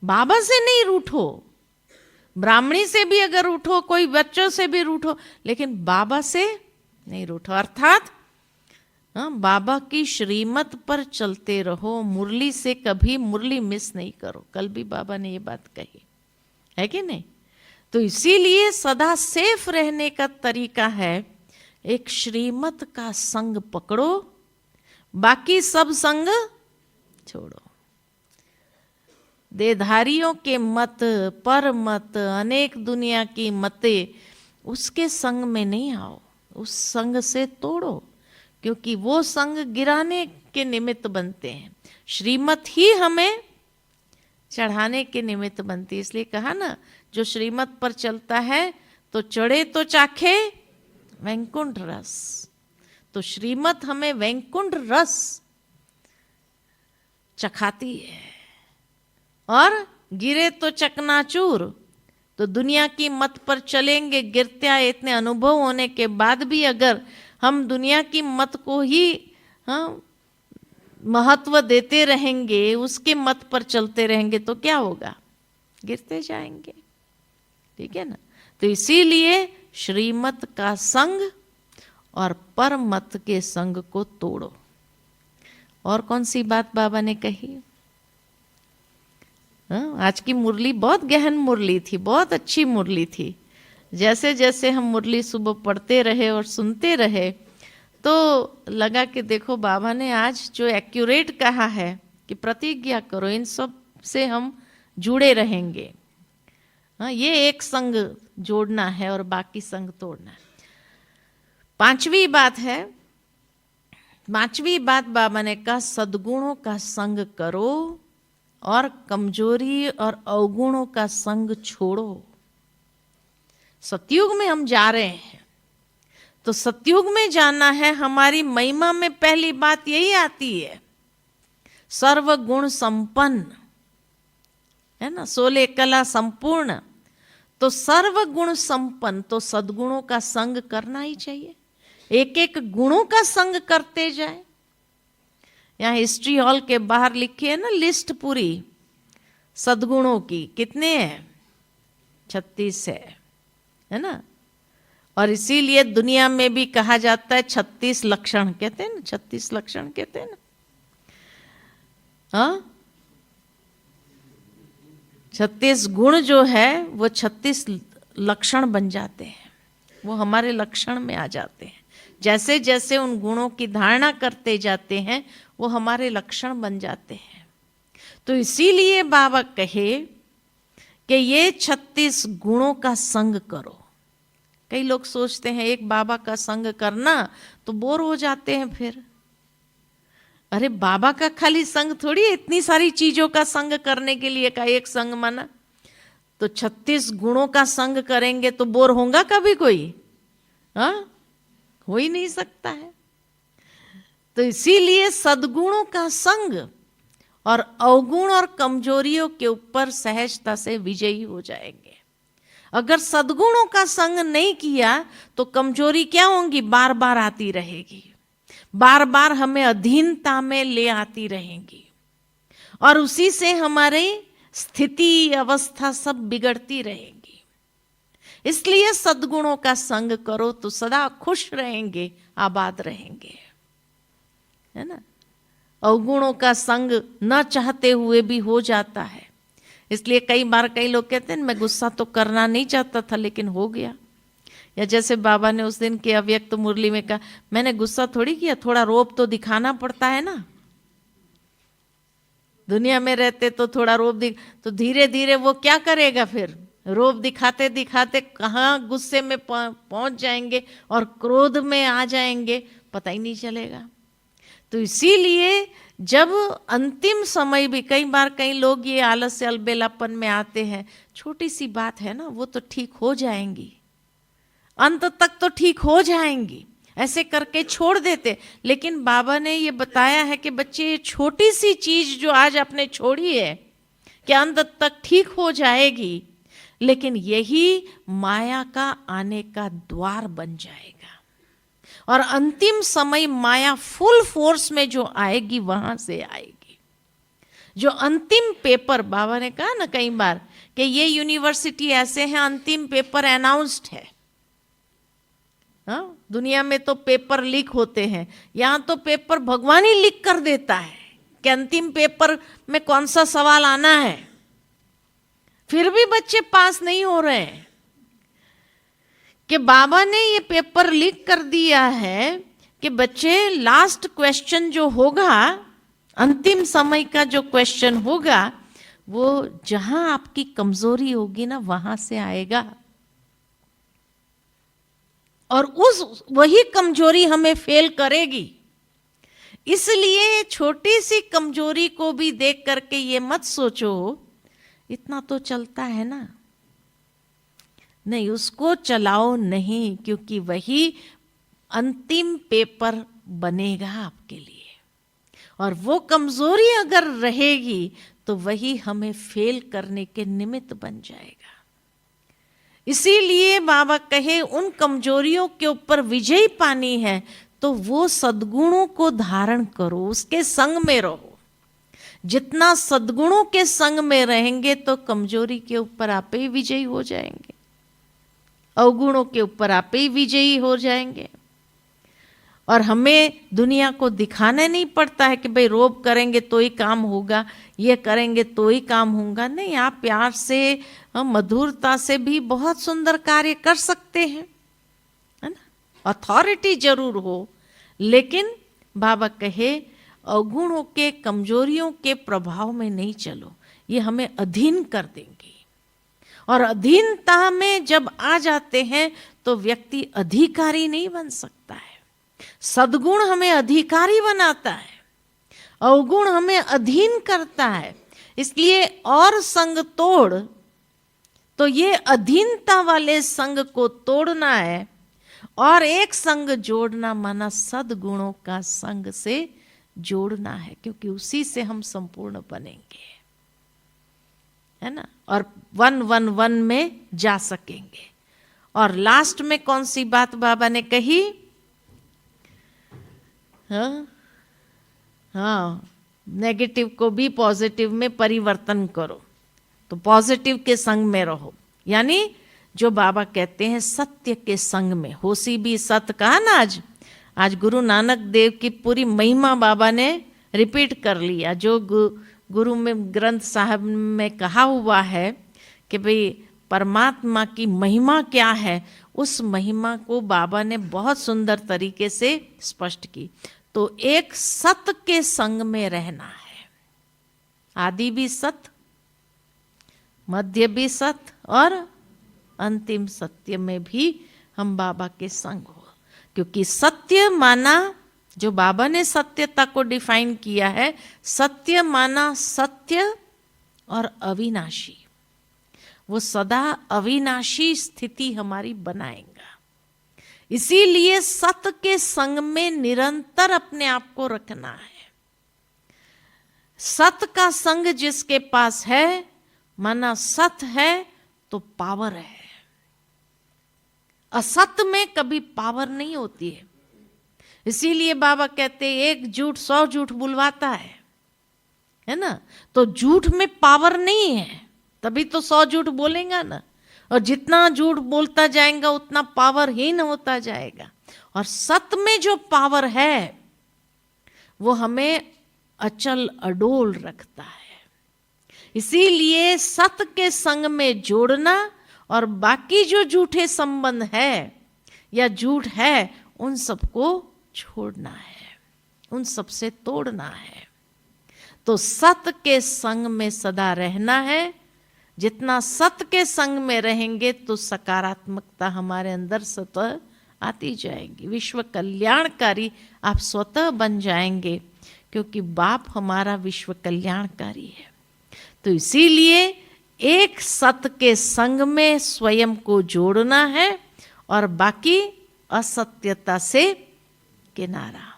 बाबा से नहीं रूठो, ब्राह्मणी से भी अगर रूठो, कोई बच्चों से भी रूठो, लेकिन बाबा से नहीं रूठो। अर्थात बाबा की श्रीमत पर चलते रहो, मुरली से कभी मुरली मिस नहीं करो। कल भी बाबा ने ये बात कही है कि नहीं? तो इसीलिए सदा सेफ रहने का तरीका है, एक श्रीमत का संग पकड़ो, बाकी सब संग छोड़ो। देधारियों के मत, पर मत, अनेक दुनिया की मते, उसके संग में नहीं आओ, उस संग से तोड़ो, क्योंकि वो संग गिराने के निमित्त बनते हैं। श्रीमत ही हमें चढ़ाने के निमित्त बनती है। इसलिए कहा ना, जो श्रीमत पर चलता है तो चढ़े तो चाखे वैकुंठ रस। तो श्रीमत हमें वैकुंठ रस चखाती है, और गिरे तो चकनाचूर। तो दुनिया की मत पर चलेंगे, गिरते इतने अनुभव होने के बाद भी अगर हम दुनिया की मत को ही महत्व देते रहेंगे, उसके मत पर चलते रहेंगे, तो क्या होगा? गिरते जाएंगे। ठीक है ना। तो इसीलिए श्रीमत का संग और परमत के संग को तोड़ो। और कौन सी बात बाबा ने कही? आज की मुरली बहुत गहन मुरली थी, बहुत अच्छी मुरली थी। जैसे जैसे हम मुरली सुबह पढ़ते रहे और सुनते रहे, तो लगा कि देखो बाबा ने आज जो एक्यूरेट कहा है कि प्रतिज्ञा करो, इन सब से हम जुड़े रहेंगे। हाँ, ये एक संग जोड़ना है और बाकी संग तोड़ना है। पांचवी बात बाबा ने कहा, सद्गुणों का संग करो और कमजोरी और अवगुणों का संग छोड़ो। सतयुग में हम जा रहे हैं, तो सतयुग में जाना है। हमारी महिमा में पहली बात यही आती है, सर्वगुण संपन्न, है ना, 16 कला संपूर्ण। तो सर्वगुण संपन्न, तो सद्गुणों का संग करना ही चाहिए। एक एक गुणों का संग करते जाए। यहाँ हिस्ट्री हॉल के बाहर लिखी है ना लिस्ट पूरी सद्गुणों की, कितने हैं? 36 है ना। और इसीलिए दुनिया में भी कहा जाता है 36 लक्षण, कहते हैं ना, 36 लक्षण कहते हैं ना। हाँ, 36 गुण जो है वो 36 लक्षण बन जाते हैं, वो हमारे लक्षण में आ जाते हैं। जैसे जैसे उन गुणों की धारणा करते जाते हैं वो हमारे लक्षण बन जाते हैं। तो इसीलिए बाबा कहे कि ये 36 गुणों का संग करो। कई लोग सोचते हैं एक बाबा का संग करना तो बोर हो जाते हैं फिर। अरे बाबा का खाली संग थोड़ी है, इतनी सारी चीजों का संग करने के लिए का एक संग माना। तो 36 गुणों का संग करेंगे तो बोर होगा कभी कोई? हाँ, हो ही नहीं सकता है। तो इसीलिए सद्गुणों का संग और अवगुण और कमजोरियों के ऊपर सहजता से विजयी हो जाएंगे। अगर सद्गुणों का संग नहीं किया तो कमजोरी क्या होंगी? बार बार आती रहेगी, बार बार हमें अधीनता में ले आती रहेंगी और उसी से हमारी स्थिति अवस्था सब बिगड़ती रहेगी। इसलिए सद्गुणों का संग करो तो सदा खुश रहेंगे, आबाद रहेंगे, है ना। अवगुणों का संग न चाहते हुए भी हो जाता है। इसलिए कई बार कई लोग कहते हैं मैं गुस्सा तो करना नहीं चाहता था लेकिन हो गया। या जैसे बाबा ने उस दिन के अव्यक्त मुरली में कहा, मैंने गुस्सा थोड़ी किया, थोड़ा रोब तो दिखाना पड़ता है ना। दुनिया में रहते तो थोड़ा रोब तो धीरे धीरे वो क्या करेगा फिर? रोब दिखाते दिखाते कहाँ गुस्से में पहुंच जाएंगे और क्रोध में आ जाएंगे, पता ही नहीं चलेगा। तो इसीलिए जब अंतिम समय भी कई बार कई लोग ये आलस से अलबेलापन में आते हैं, छोटी सी बात है ना, वो तो ठीक हो जाएंगी, अंत तक तो ठीक हो जाएंगी, ऐसे करके छोड़ देते। लेकिन बाबा ने ये बताया है कि बच्चे ये छोटी सी चीज जो आज आपने छोड़ी है कि अंत तक ठीक हो जाएगी, लेकिन यही माया का आने का द्वार बन जाएगा और अंतिम समय माया फुल फोर्स में जो आएगी वहां से आएगी। जो अंतिम पेपर, बाबा ने कहा ना कई बार कि ये यूनिवर्सिटी ऐसे हैं, अंतिम पेपर अनाउंस्ड है। हाँ, दुनिया में तो पेपर लीक होते हैं, यहां तो पेपर भगवान ही लीक कर देता है कि अंतिम पेपर में कौन सा सवाल आना है। फिर भी बच्चे पास नहीं हो रहे हैं कि बाबा ने ये पेपर लीक कर दिया है कि बच्चे लास्ट क्वेश्चन जो होगा, अंतिम समय का जो क्वेश्चन होगा, वो जहां आपकी कमजोरी होगी ना वहां से आएगा और उस वही कमजोरी हमें फेल करेगी। इसलिए छोटी सी कमजोरी को भी देख करके ये मत सोचो इतना तो चलता है ना, नहीं, उसको चलाओ नहीं, क्योंकि वही अंतिम पेपर बनेगा आपके लिए। और वो कमजोरी अगर रहेगी तो वही हमें फेल करने के निमित्त बन जाएगा। इसीलिए बाबा कहे उन कमजोरियों के ऊपर विजय पानी है तो वो सद्गुणों को धारण करो, उसके संग में रहो। जितना सद्गुणों के संग में रहेंगे तो कमजोरी के ऊपर आप ही विजयी हो जाएंगे, अवगुणों के ऊपर आप ही विजयी हो जाएंगे। और हमें दुनिया को दिखाना नहीं पड़ता है कि भाई रोब करेंगे तो ही काम होगा, ये करेंगे तो ही काम होगा। नहीं, आप प्यार से मधुरता से भी बहुत सुंदर कार्य कर सकते हैं, है ना। अथॉरिटी जरूर हो, लेकिन बाबा कहे अवगुणों के, कमजोरियों के प्रभाव में नहीं चलो। ये हमें अधीन कर देंगी। और अधीनता में जब आ जाते हैं तो व्यक्ति अधिकारी नहीं बन सकता है। सद्गुण हमें अधिकारी बनाता है, अवगुण हमें अधीन करता है। इसलिए और संग तोड़, तो ये अधीनता वाले संग को तोड़ना है और एक संग जोड़ना माना सद्गुणों का संग से जोड़ना है, क्योंकि उसी से हम संपूर्ण बनेंगे, है ना, और 1-1-1 में जा सकेंगे। और लास्ट में कौन सी बात बाबा ने कही? हाँ, नेगेटिव को भी पॉजिटिव में परिवर्तन करो, तो पॉजिटिव के संग में रहो। यानी जो बाबा कहते हैं सत्य के संग में, होसी भी सत्य कहा ना आज गुरु नानक देव की पूरी महिमा बाबा ने रिपीट कर लिया। जो गुरु में ग्रंथ साहब में कहा हुआ है कि भाई परमात्मा की महिमा क्या है, उस महिमा को बाबा ने बहुत सुंदर तरीके से स्पष्ट की। तो एक सत्य के संग में रहना है, आदि भी सत्य, मध्य भी सत्य और अंतिम सत्य में भी हम बाबा के संग हो। क्योंकि सत्य माना, जो बाबा ने सत्यता को डिफाइन किया है, सत्य माना सत्य और अविनाशी। वो सदा अविनाशी स्थिति हमारी बनाएगा। इसीलिए सत्य के संग में निरंतर अपने आप को रखना है। सत्य का संग जिसके पास है, माना सत्य है तो पावर है। असत्य में कभी पावर नहीं होती है। इसीलिए बाबा कहते हैं एक झूठ 100 झूठ बुलवाता है ना। तो झूठ में पावर नहीं है, तभी तो 100 झूठ बोलेगा ना। और जितना झूठ बोलता जाएगा उतना पावरहीन होता जाएगा। और सत्य में जो पावर है वो हमें अचल अडोल रखता है। इसीलिए सत्य के संग में जोड़ना और बाकी जो झूठे संबंध है या झूठ है उन सबको छोड़ना है, उन सबसे तोड़ना है। तो सत्य के संग में सदा रहना है। जितना सत्य के संग में रहेंगे तो सकारात्मकता हमारे अंदर स्वतः आती जाएगी। विश्व कल्याणकारी आप स्वतः बन जाएंगे, क्योंकि बाप हमारा विश्व कल्याणकारी है। तो इसीलिए एक सत्य के संग में स्वयं को जोड़ना है और बाकी असत्यता से किनारा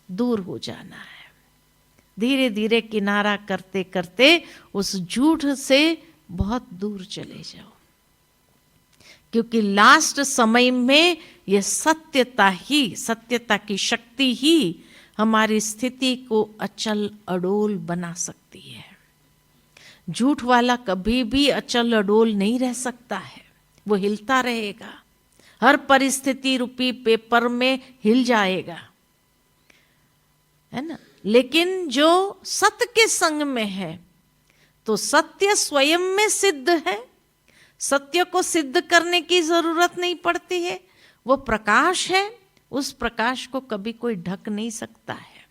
दूर हो जाना है। धीरे धीरे किनारा करते करते उस झूठ से बहुत दूर चले जाओ, क्योंकि लास्ट समय में यह सत्यता ही, सत्यता की शक्ति ही हमारी स्थिति को अचल अडोल बना सकती है। झूठ वाला कभी भी अचल अडोल नहीं रह सकता है, वो हिलता रहेगा, हर परिस्थिति रूपी पेपर में हिल जाएगा, है ना। लेकिन जो सत्य के संग में है तो सत्य स्वयं में सिद्ध है, सत्य को सिद्ध करने की जरूरत नहीं पड़ती है। वो प्रकाश है, उस प्रकाश को कभी कोई ढक नहीं सकता है।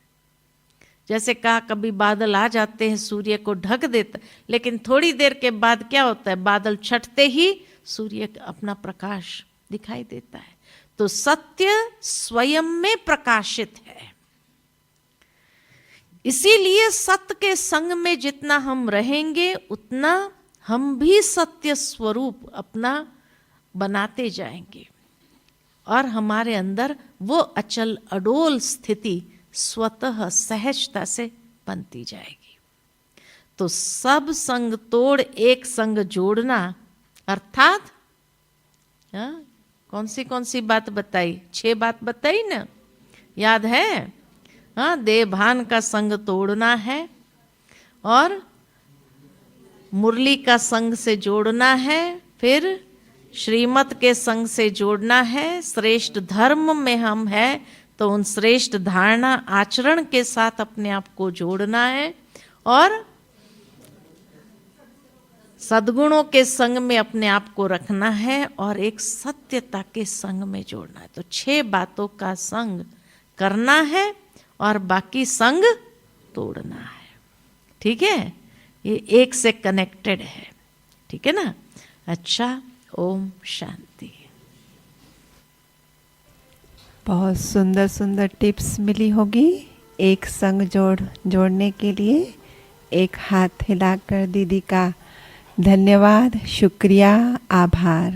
जैसे कहा कभी बादल आ जाते हैं, सूर्य को ढक देता, लेकिन थोड़ी देर के बाद क्या होता है, बादल छटते ही सूर्य अपना प्रकाश दिखाई देता है। तो सत्य स्वयं में प्रकाशित है। इसीलिए सत्य के संग में जितना हम रहेंगे उतना हम भी सत्य स्वरूप अपना बनाते जाएंगे और हमारे अंदर वो अचल अडोल स्थिति स्वतः सहजता से बनती जाएगी। तो सब संग तोड़ एक संग जोड़ना, अर्थात कौन सी बात बताई? 6 बात बताई ना, याद है? हाँ, देह भान का संग तोड़ना है और मुरली का संग से जोड़ना है, फिर श्रीमत के संग से जोड़ना है। श्रेष्ठ धर्म में हम हैं तो उन श्रेष्ठ धारणा आचरण के साथ अपने आप को जोड़ना है और सद्गुणों के संग में अपने आप को रखना है और एक सत्यता के संग में जोड़ना है। तो 6 बातों का संग करना है और बाकी संग तोड़ना है। ठीक है, ये एक से कनेक्टेड है, ठीक है ना। अच्छा, ओम शांति। बहुत सुंदर सुंदर टिप्स मिली होगी एक संग जोड़ने के लिए। एक हाथ हिलाकर दीदी का धन्यवाद, शुक्रिया, आभार।